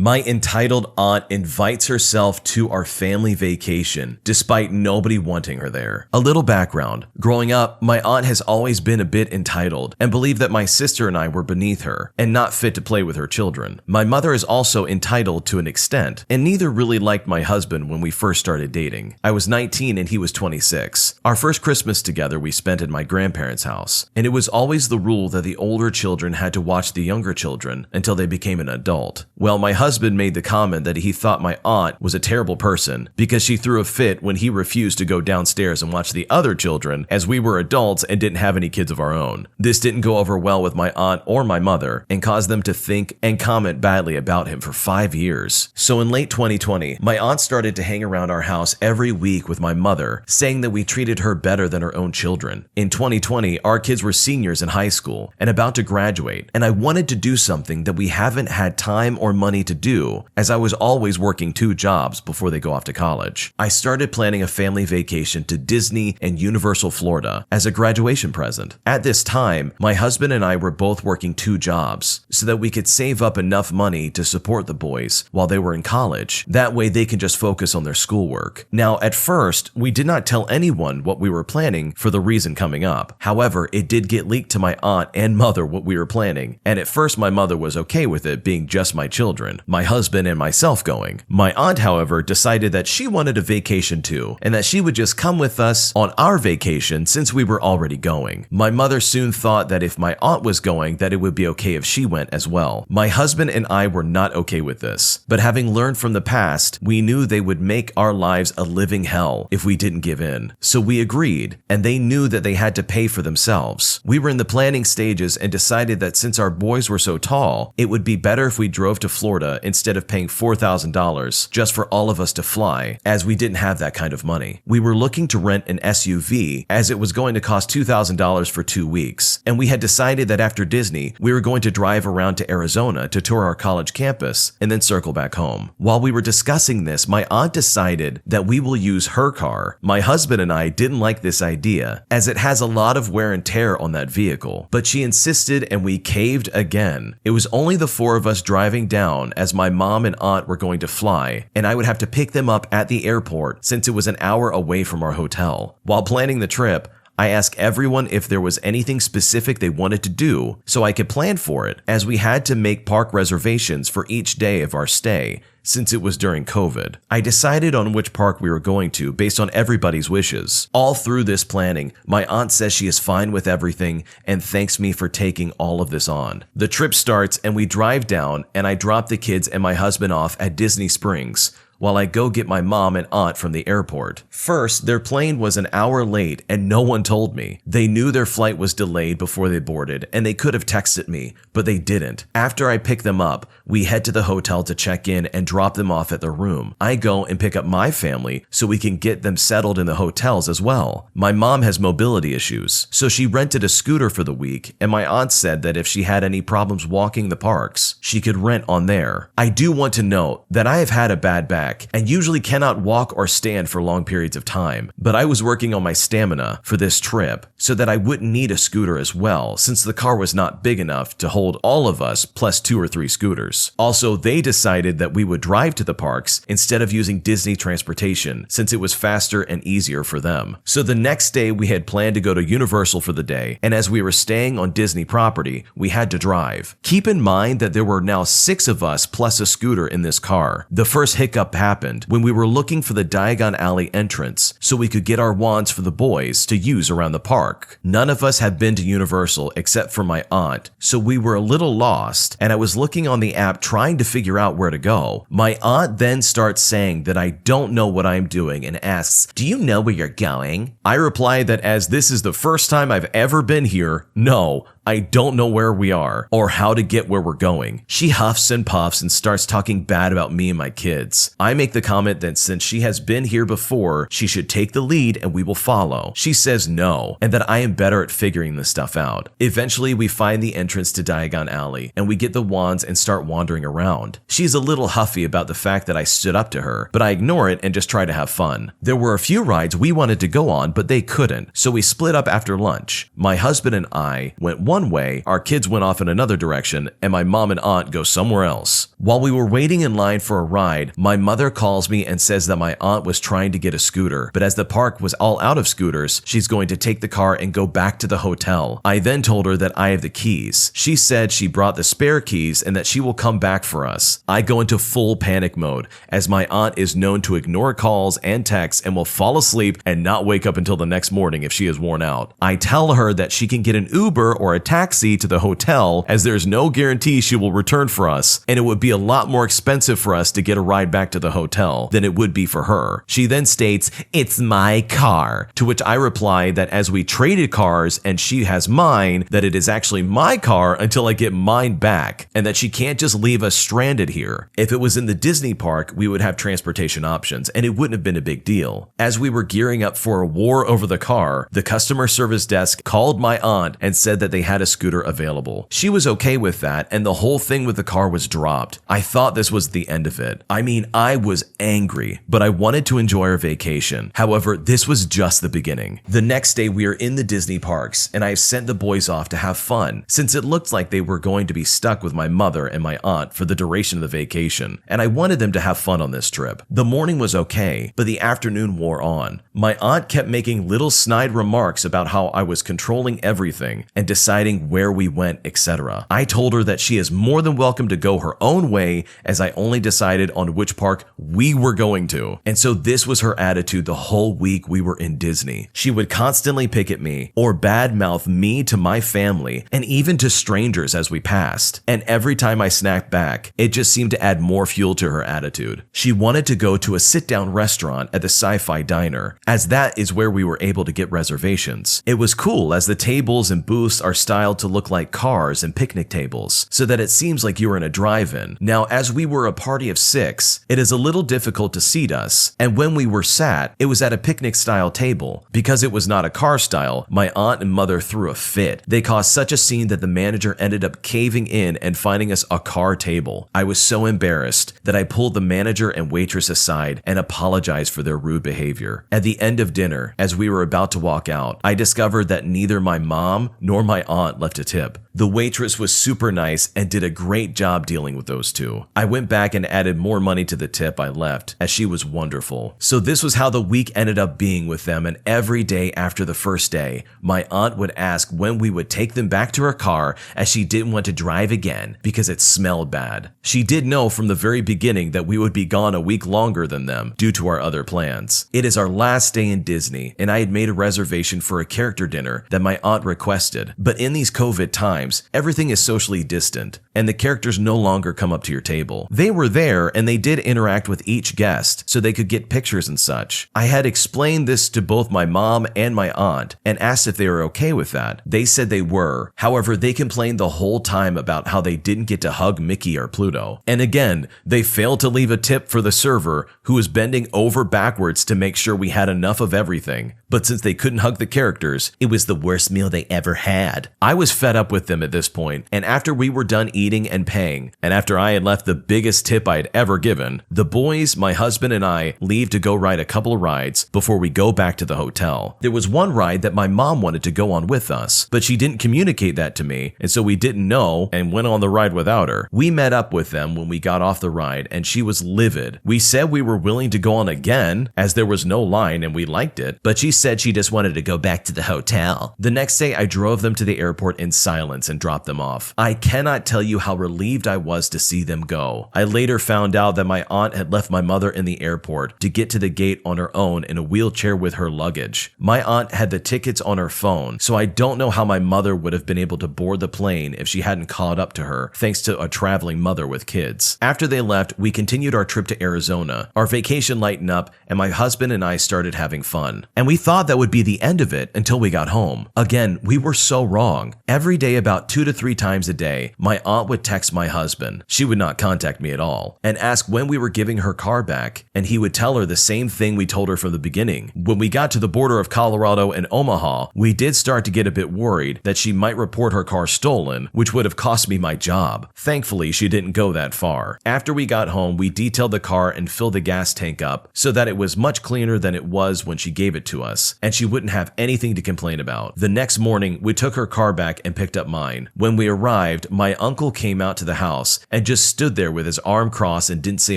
My entitled aunt invites herself to our family vacation, despite nobody wanting her there. A little background. Growing up, my aunt has always been a bit entitled and believed that my sister and I were beneath her and not fit to play with her children. My mother is also entitled to an extent, and neither really liked my husband when we first started dating. I was 19 and he was 26. Our first Christmas together we spent at my grandparents' house, and it was always the rule that the older children had to watch the younger children until they became an adult. Well, my husband made the comment that he thought my aunt was a terrible person because she threw a fit when he refused to go downstairs and watch the other children as we were adults and didn't have any kids of our own. This didn't go over well with my aunt or my mother and caused them to think and comment badly about him for 5 years. So in late 2020, my aunt started to hang around our house every week with my mother, saying that we treated her better than her own children. In 2020, our kids were seniors in high school and about to graduate, and I wanted to do something that we haven't had time or money to do, as I was always working 2 jobs before they go off to college. I started planning a family vacation to Disney and Universal Florida as a graduation present. At this time, my husband and I were both working 2 jobs so that we could save up enough money to support the boys while they were in college. That way they can just focus on their schoolwork. Now, at first, we did not tell anyone what we were planning for the reason coming up. However, it did get leaked to my aunt and mother what we were planning, and at first my mother was okay with it being just my children, my husband and myself going. My aunt, however, decided that she wanted a vacation too, and that she would just come with us on our vacation since we were already going. My mother soon thought that if my aunt was going, that it would be okay if she went as well. My husband and I were not okay with this, but having learned from the past, we knew they would make our lives a living hell if we didn't give in. So we agreed, and they knew that they had to pay for themselves. We were in the planning stages and decided that since our boys were so tall, it would be better if we drove to Florida instead of paying $4,000 just for all of us to fly, as we didn't have that kind of money. We were looking to rent an SUV as it was going to cost $2,000 for 2 weeks, and we had decided that after Disney, we were going to drive around to Arizona to tour our college campus and then circle back home. While we were discussing this, my aunt decided that we will use her car. My husband and I didn't like this idea, as it has a lot of wear and tear on that vehicle, but she insisted and we caved again. It was only the 4 of us driving down, as my mom and aunt were going to fly, and I would have to pick them up at the airport since it was an hour away from our hotel. While planning the trip, I asked everyone if there was anything specific they wanted to do so I could plan for it, as we had to make park reservations for each day of our stay since it was during COVID. I decided on which park we were going to based on everybody's wishes. All through this planning, my aunt says she is fine with everything and thanks me for taking all of this on. The trip starts and we drive down, and I drop the kids and my husband off at Disney Springs while I go get my mom and aunt from the airport. First, their plane was an hour late and no one told me. They knew their flight was delayed before they boarded and they could have texted me, but they didn't. After I pick them up, we head to the hotel to check in and drop them off at their room. I go and pick up my family so we can get them settled in the hotels as well. My mom has mobility issues, so she rented a scooter for the week, and my aunt said that if she had any problems walking the parks, she could rent on there. I do want to note that I have had a bad back and usually cannot walk or stand for long periods of time, but I was working on my stamina for this trip so that I wouldn't need a scooter as well, since the car was not big enough to hold all of us plus 2 or 3 scooters. Also, they decided that we would drive to the parks instead of using Disney transportation since it was faster and easier for them. So the next day we had planned to go to Universal for the day, and as we were staying on Disney property, we had to drive. Keep in mind that there were now 6 of us plus a scooter in this car. The first hiccup happened when we were looking for the Diagon Alley entrance so we could get our wands for the boys to use around the park. None of us had been to Universal except for my aunt, so we were a little lost, and I was looking on the app trying to figure out where to go. My aunt then starts saying that I don't know what I'm doing and asks, "Do you know where you're going?" I reply that as this is the first time I've ever been here, no, I don't know where we are or how to get where we're going. She huffs and puffs and starts talking bad about me and my kids. I make the comment that since she has been here before, she should take the lead and we will follow. She says no, and that I am better at figuring this stuff out. Eventually, we find the entrance to Diagon Alley, and we get the wands and start wandering around. She's a little huffy about the fact that I stood up to her, but I ignore it and just try to have fun. There were a few rides we wanted to go on, but they couldn't, so we split up after lunch. My husband and I went one one way, our kids went off in another direction, and my mom and aunt go somewhere else. While we were waiting in line for a ride, my mother calls me and says that my aunt was trying to get a scooter, but as the park was all out of scooters, she's going to take the car and go back to the hotel. I then told her that I have the keys. She said she brought the spare keys and that she will come back for us. I go into full panic mode, as my aunt is known to ignore calls and texts and will fall asleep and not wake up until the next morning if she is worn out. I tell her that she can get an Uber or a taxi to the hotel, as there's no guarantee she will return for us, and it would be a lot more expensive for us to get a ride back to the hotel than it would be for her. She then states, "It's my car," to which I reply that as we traded cars and she has mine, that it is actually my car until I get mine back, and that she can't just leave us stranded here. If it was in the Disney park, we would have transportation options, and it wouldn't have been a big deal. As we were gearing up for a war over the car, the customer service desk called my aunt and said that they had a scooter available. She was okay with that, and the whole thing with the car was dropped. I thought this was the end of it. I mean, I was angry, but I wanted to enjoy our vacation. However, this was just the beginning. The next day, we are in the Disney parks, and I have sent the boys off to have fun, since it looked like they were going to be stuck with my mother and my aunt for the duration of the vacation, and I wanted them to have fun on this trip. The morning was okay, but the afternoon wore on. My aunt kept making little snide remarks about how I was controlling everything and deciding where we went, etc. I told her that she is more than welcome to go her own way, as I only decided on which park we were going to. And so this was her attitude the whole week we were in Disney. She would constantly pick at me or badmouth me to my family and even to strangers as we passed. And every time I snapped back, it just seemed to add more fuel to her attitude. She wanted to go to a sit-down restaurant at the Sci-Fi Diner, as that is where we were able to get reservations. It was cool, as the tables and booths are styled to look like cars and picnic tables, so that it seems like you are in a drive-in. Now, as we were a party of 6, it is a little difficult to seat us, and when we were sat, it was at a picnic-style table. Because it was not a car style, my aunt and mother threw a fit. They caused such a scene that the manager ended up caving in and finding us a car table. I was so embarrassed that I pulled the manager and waitress aside and apologized for their rude behavior. At the end of dinner, as we were about to walk out, I discovered that neither my mom nor my aunt left a tip. The waitress was super nice and did a great job dealing with those two. I went back and added more money to the tip I left, as she was wonderful. So this was how the week ended up being with them, and every day after the first day, my aunt would ask when we would take them back to her car, as she didn't want to drive again because it smelled bad. She did know from the very beginning that we would be gone a week longer than them due to our other plans. It is our last day in Disney, and I had made a reservation for a character dinner that my aunt requested, but in these COVID times, everything is socially distant, and the characters no longer come up to your table. They were there, and they did interact with each guest, so they could get pictures and such. I had explained this to both my mom and my aunt, and asked if they were okay with that. They said they were. However, they complained the whole time about how they didn't get to hug Mickey or Pluto. And again, they failed to leave a tip for the server, who was bending over backwards to make sure we had enough of everything. But since they couldn't hug the characters, it was the worst meal they ever had. I was fed up with them at this point, and after we were done eating and paying, and after I had left the biggest tip I had ever given, the boys, my husband, and I leave to go ride a couple of rides before we go back to the hotel. There was one ride that my mom wanted to go on with us, but she didn't communicate that to me, and so we didn't know and went on the ride without her. We met up with them when we got off the ride, and she was livid. We said we were willing to go on again, as there was no line and we liked it, but she said she just wanted to go back to the hotel. The next day, I drove them to the airport in silence and dropped them off. I cannot tell you how relieved I was to see them go. I later found out that my aunt had left my mother in the airport to get to the gate on her own in a wheelchair with her luggage. My aunt had the tickets on her phone, so I don't know how my mother would have been able to board the plane if she hadn't caught up to her, thanks to a traveling mother with kids. After they left, we continued our trip to Arizona. Our vacation lightened up, and my husband and I started having fun. And we thought that would be the end of it until we got home. Again, we were so wrong. Every day, about 2 to 3 times a day, my aunt would text my husband. She would not contact me at all, and ask when we were giving her car back, and he would tell her the same thing we told her from the beginning. When we got to the border of Colorado and Omaha, we did start to get a bit worried that she might report her car stolen, which would have cost me my job. Thankfully, she didn't go that far. After we got home, we detailed the car and filled the gas tank up so that it was much cleaner than it was when she gave it to us, and she wouldn't have anything to complain about. The next morning, we took her car back and picked up mine. mine. When we arrived, my uncle came out to the house and just stood there with his arm crossed and didn't say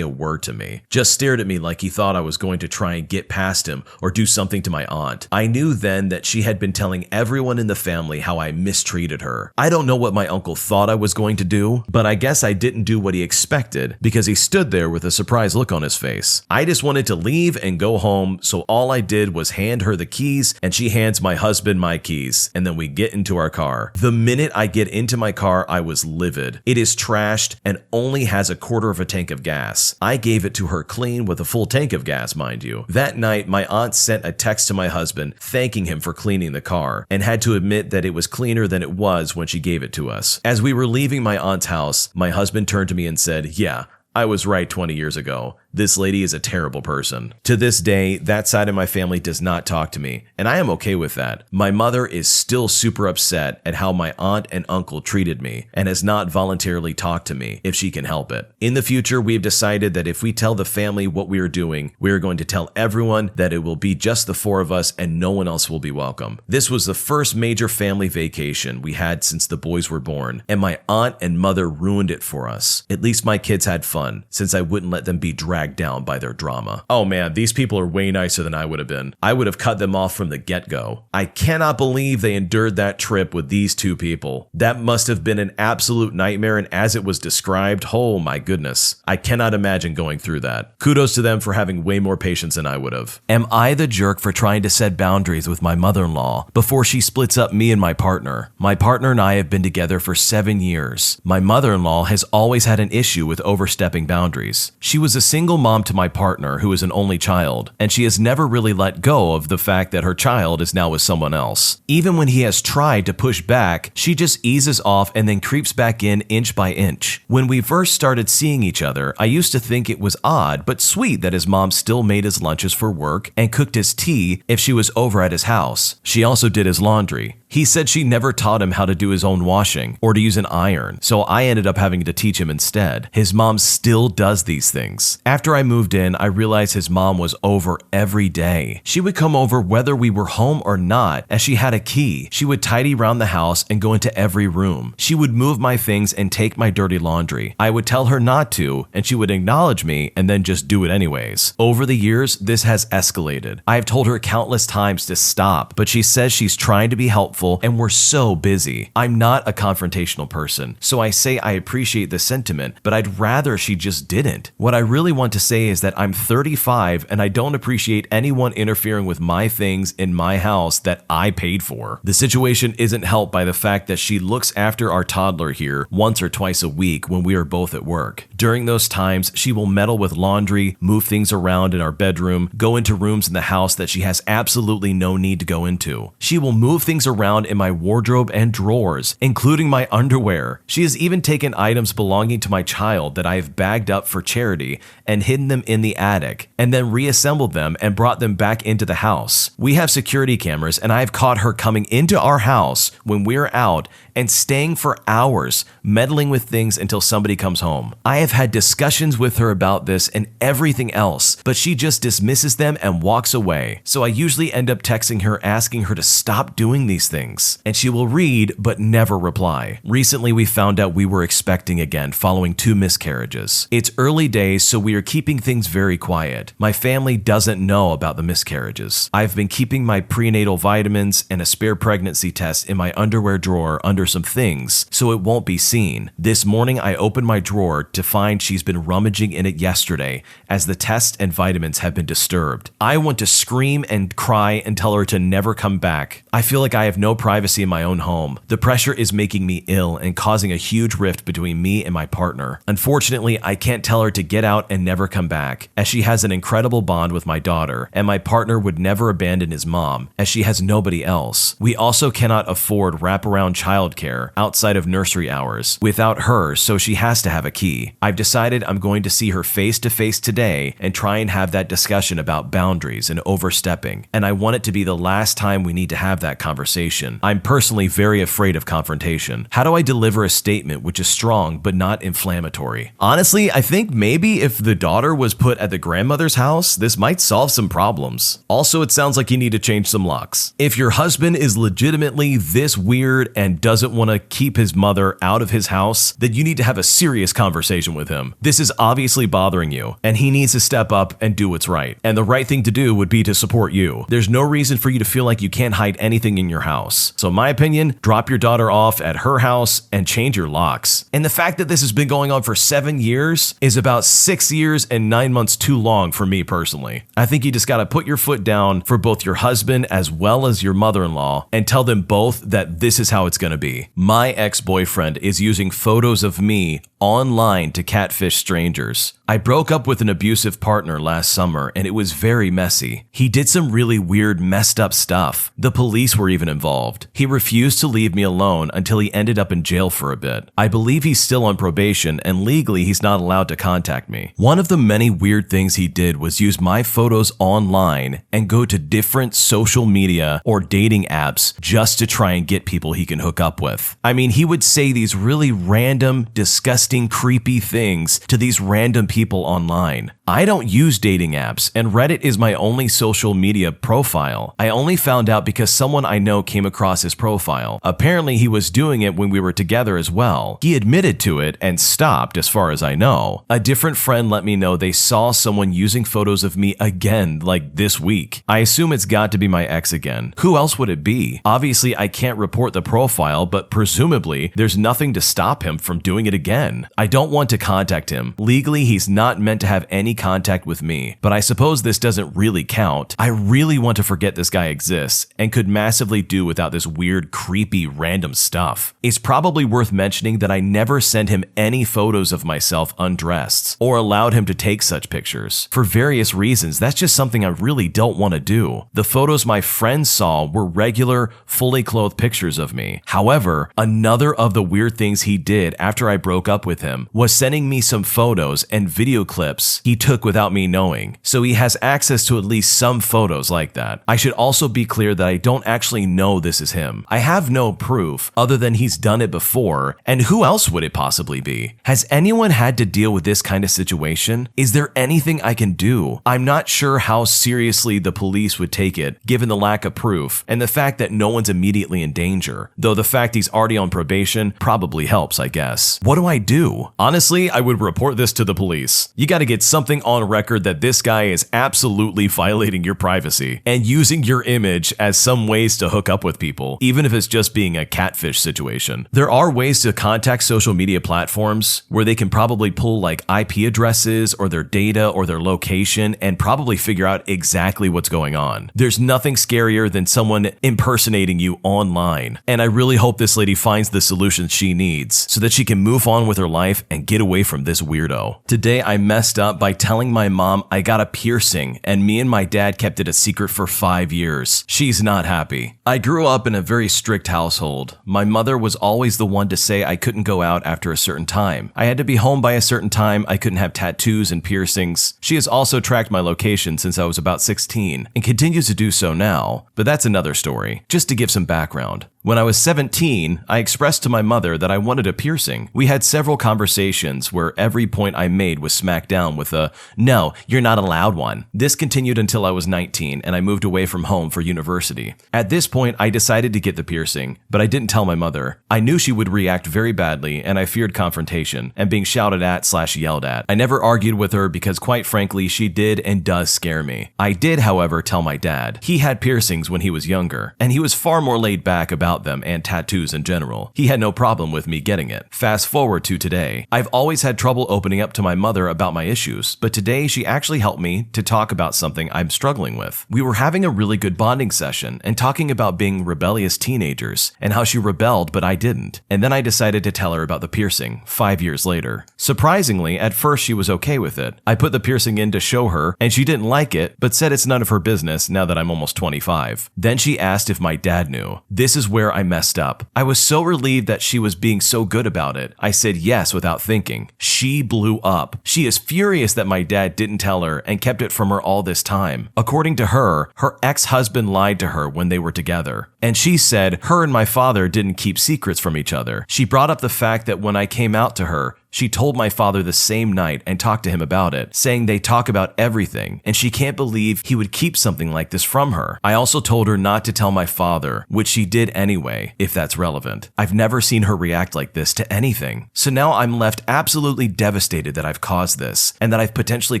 a word to me. Just stared at me like he thought I was going to try and get past him or do something to my aunt. I knew then that she had been telling everyone in the family how I mistreated her. I don't know what my uncle thought I was going to do, but I guess I didn't do what he expected because he stood there with a surprised look on his face. I just wanted to leave and go home, so all I did was hand her the keys and she hands my husband my keys, and then we get into our car. The minute I get into my car, I was livid. It is trashed and only has a quarter of a tank of gas. I gave it to her clean with a full tank of gas, mind you. That night, my aunt sent a text to my husband thanking him for cleaning the car and had to admit that it was cleaner than it was when she gave it to us. As we were leaving my aunt's house, my husband turned to me and said, "Yeah, I was right 20 years ago. This lady is a terrible person." To this day, that side of my family does not talk to me, and I am okay with that. My mother is still super upset at how my aunt and uncle treated me and has not voluntarily talked to me if she can help it. In the future, we have decided that if we tell the family what we are doing, we are going to tell everyone that it will be just the four of us and no one else will be welcome. This was the first major family vacation we had since the boys were born, and my aunt and mother ruined it for us. At least my kids had fun, since I wouldn't let them be dragged down by their drama. Oh man, these people are way nicer than I would have been. I would have cut them off from the get-go. I cannot believe they endured that trip with these two people. That must have been an absolute nightmare, and as it was described, oh my goodness. I cannot imagine going through that. Kudos to them for having way more patience than I would have. Am I the jerk for trying to set boundaries with my mother-in-law before she splits up me and my partner? My partner and I have been together for 7 years. My mother-in-law has always had an issue with overstepping boundaries. She was a single mom to my partner who is an only child, and she has never really let go of the fact that her child is now with someone else. Even when he has tried to push back, she just eases off and then creeps back in inch by inch. When we first started seeing each other, I used to think it was odd but sweet that his mom still made his lunches for work and cooked his tea if she was over at his house. She also did his laundry. He said she never taught him how to do his own washing or to use an iron, so I ended up having to teach him instead. His mom still does these things. After I moved in, I realized his mom was over every day. She would come over whether we were home or not, as she had a key. She would tidy around the house and go into every room. She would move my things and take my dirty laundry. I would tell her not to, and she would acknowledge me and then just do it anyways. Over the years, this has escalated. I have told her countless times to stop, but she says she's trying to be helpful and we're so busy. I'm not a confrontational person, so I say I appreciate the sentiment, but I'd rather she just didn't. What I really want to say is that I'm 35 and I don't appreciate anyone interfering with my things in my house that I paid for. The situation isn't helped by the fact that she looks after our toddler here once or twice a week when we are both at work. During those times, she will meddle with laundry, move things around in our bedroom, go into rooms in the house that she has absolutely no need to go into. She will move things around in my wardrobe and drawers, including my underwear. She has even taken items belonging to my child that I have bagged up for charity and hidden them in the attic, and then reassembled them and brought them back into the house. We have security cameras, and I have caught her coming into our house when we're out and staying for hours, meddling with things until somebody comes home. I have had discussions with her about this and everything else, but she just dismisses them and walks away. So I usually end up texting her asking her to stop doing these things, and she will read but never reply. Recently, we found out we were expecting again following 2 miscarriages. It's early days, so we are keeping things very quiet. My family doesn't know about the miscarriages. I've been keeping my prenatal vitamins and a spare pregnancy test in my underwear drawer under some things, so it won't be seen. This morning, I opened my drawer to find she's been rummaging in it yesterday, as the test and vitamins have been disturbed. I want to scream and cry and tell her to never come back. I feel like I have no privacy in my own home. The pressure is making me ill and causing a huge rift between me and my partner. Unfortunately, I can't tell her to get out and never come back, as she has an incredible bond with my daughter, and my partner would never abandon his mom, as she has nobody else. We also cannot afford wraparound childcare outside of nursery hours without her, so she has to have a key. I've decided I'm going to see her face to face today and try and have that discussion about boundaries and overstepping, and I want it to be the last time we need to have that conversation. confrontation. I'm personally very afraid of confrontation. How do I deliver a statement which is strong but not inflammatory? Honestly, I think maybe if the daughter was put at the grandmother's house, this might solve some problems. Also, it sounds like you need to change some locks. If your husband is legitimately this weird and doesn't want to keep his mother out of his house, then you need to have a serious conversation with him. This is obviously bothering you, and he needs to step up and do what's right. And the right thing to do would be to support you. There's no reason for you to feel like you can't hide anything in your house. So in my opinion, drop your daughter off at her house and change your locks. And the fact that this has been going on for 7 years is about 6 years and 9 months too long for me personally. I think you just gotta put your foot down for both your husband as well as your mother-in-law and tell them both that this is how it's gonna be. My ex-boyfriend is using photos of me online to catfish strangers. I broke up with an abusive partner last summer and it was very messy. He did some really weird, messed up stuff. The police were even involved. He refused to leave me alone until he ended up in jail for a bit. I believe he's still on probation and legally he's not allowed to contact me. One of the many weird things he did was use my photos online and go to different social media or dating apps just to try and get people he can hook up with. I mean, he would say these really random, disgusting, creepy things to these random people online. I don't use dating apps, and Reddit is my only social media profile. I only found out because someone I know came across his profile. Apparently, he was doing it when we were together as well. He admitted to it and stopped, as far as I know. A different friend let me know they saw someone using photos of me again, like this week. I assume it's got to be my ex again. Who else would it be? Obviously, I can't report the profile, but presumably, there's nothing to stop him from doing it again. I don't want to contact him. Legally, he's not meant to have any contact with me, but I suppose this doesn't really count. I really want to forget this guy exists and could massively do without this weird, creepy, random stuff. It's probably worth mentioning that I never sent him any photos of myself undressed or allowed him to take such pictures. For various reasons, that's just something I really don't want to do. The photos my friends saw were regular, fully clothed pictures of me. However, another of the weird things he did after I broke up with him was sending me some photos and video clips he took without me knowing, so he has access to at least some photos like that. I should also be clear that I don't actually know this is him. I have no proof other than he's done it before, and who else would it possibly be? Has anyone had to deal with this kind of situation? Is there anything I can do? I'm not sure how seriously the police would take it, given the lack of proof and the fact that no one's immediately in danger, though the fact he's already on probation probably helps, I guess. What do I do? Honestly, I would report this to the police. You gotta get something on record that this guy is absolutely violating your privacy and using your image as some ways to hook up with people, even if it's just being a catfish situation. There are ways to contact social media platforms where they can probably pull like IP addresses or their data or their location and probably figure out exactly what's going on. There's nothing scarier than someone impersonating you online, and I really hope this lady finds the solution she needs so that she can move on with her life and get away from this weirdo. Today I messed up by telling my mom I got a piercing and me and my dad kept it a secret for 5 years. She's not happy. I grew up in a very strict household. My mother was always the one to say I couldn't go out after a certain time. I had to be home by a certain time. I couldn't have tattoos and piercings. She has also tracked my location since I was about 16 and continues to do so now, but that's another story. Just to give some background. When I was 17, I expressed to my mother that I wanted a piercing. We had several conversations where every point I made was smacked down with a, "No, you're not allowed one." This continued until I was 19 and I moved away from home for university. At this point, I decided to get the piercing, but I didn't tell my mother. I knew she would react very badly and I feared confrontation and being shouted at/yelled at. I never argued with her because quite frankly, she did and does scare me. I did, however, tell my dad. He had piercings when he was younger and he was far more laid back about them and tattoos in general. He had no problem with me getting it. Fast forward to today. I've always had trouble opening up to my mother about my issues, but today she actually helped me to talk about something I'm struggling with. We were having a really good bonding session and talking about being rebellious teenagers and how she rebelled but I didn't. And then I decided to tell her about the piercing 5 years later. Surprisingly, at first she was okay with it. I put the piercing in to show her and she didn't like it, but said it's none of her business now that I'm almost 25. Then she asked if my dad knew. This is where I messed up. I was so relieved that she was being so good about it. I said yes without thinking. She blew up. She is furious that my dad didn't tell her and kept it from her all this time. According to her, her ex-husband lied to her when they were together. other. And she said her and my father didn't keep secrets from each other. She brought up the fact that when I came out to her, she told my father the same night and talked to him about it, saying they talk about everything, and she can't believe he would keep something like this from her. I also told her not to tell my father, which she did anyway, if that's relevant. I've never seen her react like this to anything. So now I'm left absolutely devastated that I've caused this, and that I've potentially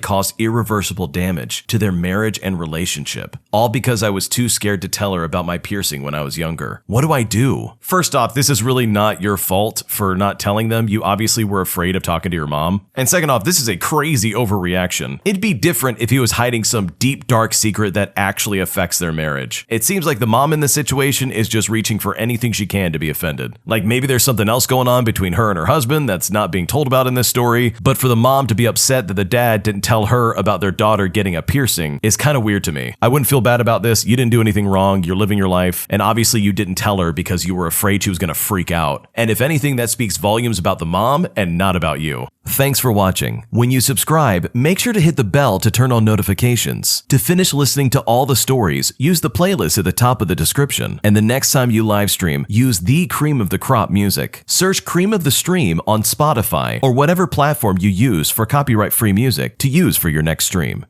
caused irreversible damage to their marriage and relationship, all because I was too scared to tell her about my piercing when I was younger. What do I do? First off, this is really not your fault for not telling them. You obviously were afraid of talking to your mom. And second off, this is a crazy overreaction. It'd be different if he was hiding some deep, dark secret that actually affects their marriage. It seems like the mom in this situation is just reaching for anything she can to be offended. Like maybe there's something else going on between her and her husband that's not being told about in this story, but for the mom to be upset that the dad didn't tell her about their daughter getting a piercing is kind of weird to me. I wouldn't feel bad about this. You didn't do anything wrong. You're living your life. And obviously you didn't tell her because you were afraid she was going to freak out. And if anything, that speaks volumes about the mom and not about you. Thanks for watching. When you subscribe, make sure to hit the bell to turn on notifications. To finish listening to all the stories, use the playlist at the top of the description. And the next time you live stream, use the Cream of the Crop music. Search Cream of the Stream on Spotify or whatever platform you use for copyright-free music to use for your next stream.